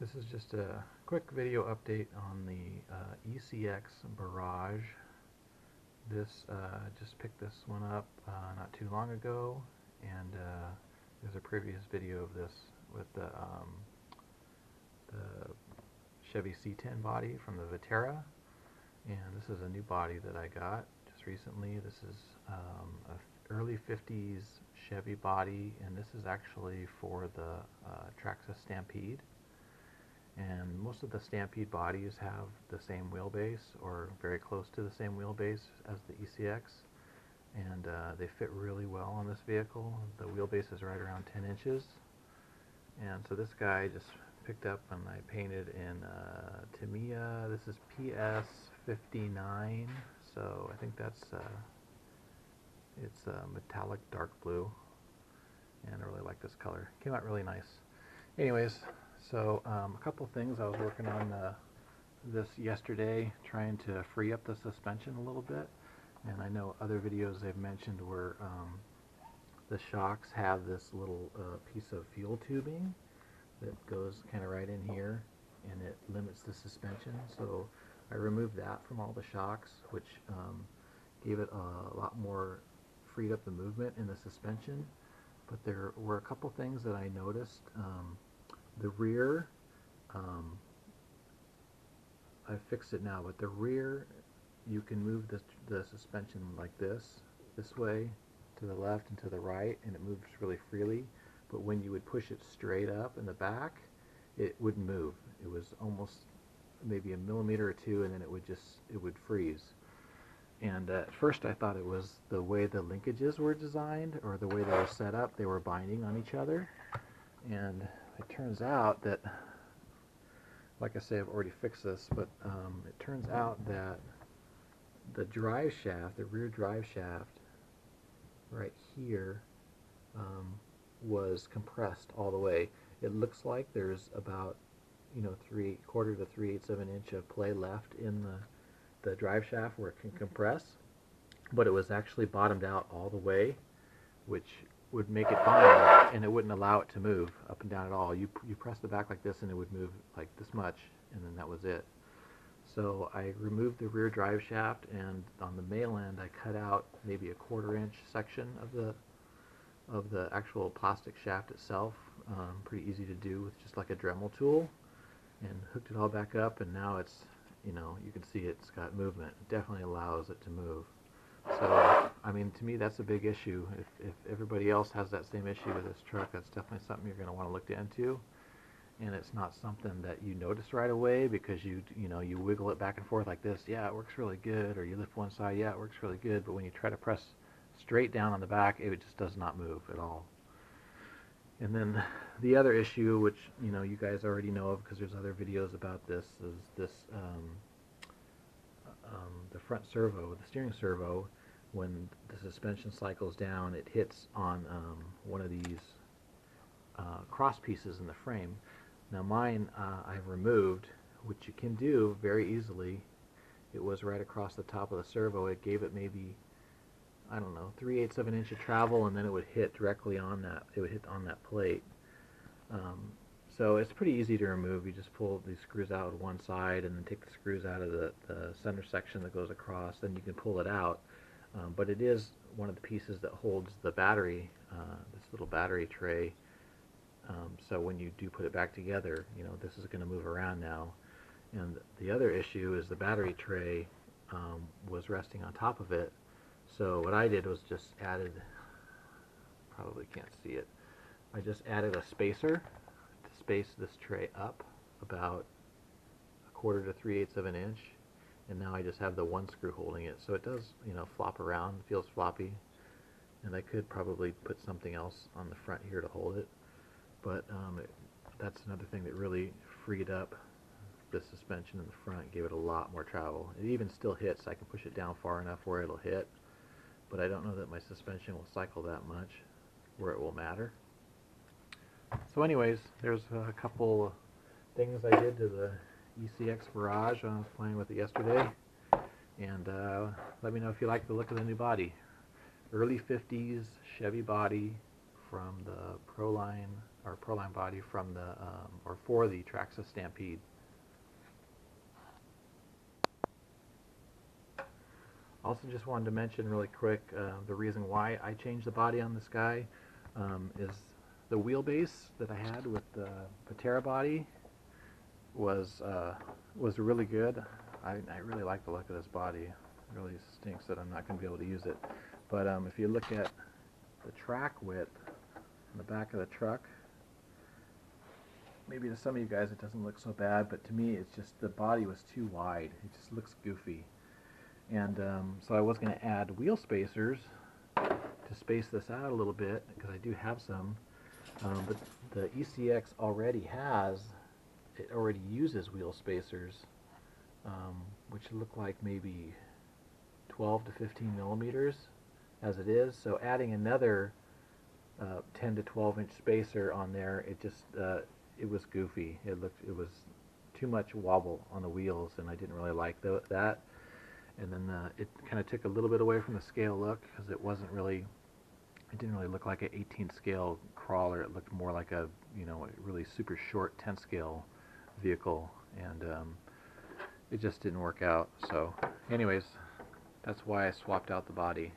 This is just a quick video update on the ECX Barrage. Just picked this one up not too long ago, and there's a previous video of this with the Chevy C10 body from the Vitera, and this is a new body that I got just recently. This is a early 50s Chevy body, and this is actually for the Traxxas Stampede. And most of the Stampede bodies have the same wheelbase or very close to the same wheelbase as the ECX, and they fit really well on this vehicle. The wheelbase is right around 10 inches, and so this guy just picked up and I painted in Tamiya. This is PS59, so I think that's it's metallic dark blue, and I really like this color. Came out really nice. Anyways, so a couple things. I was working on this yesterday, trying to free up the suspension a little bit, and I know other videos they've mentioned where the shocks have this little piece of fuel tubing that goes kind of right in here, and it limits the suspension. So I removed that from all the shocks, which gave it a lot more, freed up the movement in the suspension. But there were a couple things that I noticed. The rear, I fixed it now, but the rear, you can move the suspension like this way, to the left and to the right, and it moves really freely. But when you would push it straight up in the back, it wouldn't move. It was almost maybe a millimeter or two, and then it would freeze. And at first I thought it was the way the linkages were designed, or the way they were set up. They were binding on each other. And it turns out that, like I say, I've already fixed this, but it turns out that the drive shaft, the rear drive shaft, right here, was compressed all the way. It looks like there's about, 3/4 to 3/8 of an inch of play left in the drive shaft where it can compress, but it was actually bottomed out all the way, which would make it bind, and it wouldn't allow it to move up and down at all. You press the back like this and it would move like this much, and then that was it. So I removed the rear drive shaft, and on the male end I cut out maybe a 1/4 inch section of the actual plastic shaft itself. Pretty easy to do with just like a Dremel tool, and hooked it all back up, and now it's, you can see it's got movement. It definitely allows it to move. So, I mean, to me that's a big issue. If everybody else has that same issue with this truck, that's definitely something you're going to want to look into. And it's not something that you notice right away, because you wiggle it back and forth like this, yeah, it works really good, or you lift one side, yeah, it works really good, but when you try to press straight down on the back, it just does not move at all. And then the other issue, which you guys already know of because there's other videos about this, is this the front servo, the steering servo. When the suspension cycles down, it hits on one of these cross pieces in the frame. Now mine I've removed, which you can do very easily. It was right across the top of the servo. It gave it maybe, I don't know, 3/8 of an inch of travel, and then it would hit directly on that. It would hit on that plate. So it's pretty easy to remove. You just pull these screws out one side, and then take the screws out of the center section that goes across. Then you can pull it out. But it is one of the pieces that holds the battery, this little battery tray. So when you do put it back together, this is going to move around now. And the other issue is the battery tray was resting on top of it. So what I did was just added, probably can't see it, I just added a spacer to space this tray up about 1/4 to 3/8 of an inch, and now I just have the one screw holding it. So it does, flop around, it feels floppy, and I could probably put something else on the front here to hold it, but that's another thing that really freed up the suspension in the front, gave it a lot more travel. It even still hits. I can push it down far enough where it'll hit, but I don't know that my suspension will cycle that much where it will matter. So anyways, there's a couple things I did to the ECX Barrage when I was playing with it yesterday, and let me know if you like the look of the new body. Early 50s Chevy body from the proline or proline body from the or for the Traxxas Stampede. Also, just wanted to mention really quick the reason why I changed the body on this guy is the wheelbase that I had with the Patera body was really good. I really like the look of this body. It really stinks that I'm not going to be able to use it. But if you look at the track width on the back of the truck, maybe to some of you guys it doesn't look so bad, but to me it's just the body was too wide. It just looks goofy. And so I was going to add wheel spacers to space this out a little bit, because I do have some. But the ECX already uses wheel spacers, which look like maybe 12 to 15 millimeters as it is. So adding another 10 to 12 inch spacer on there, it was goofy. It was too much wobble on the wheels, and I didn't really like that. And then it kind of took a little bit away from the scale look, because it didn't really look like an 18th scale crawler. It looked more like a really super short 10th scale vehicle, and it just didn't work out. So anyways, that's why I swapped out the body.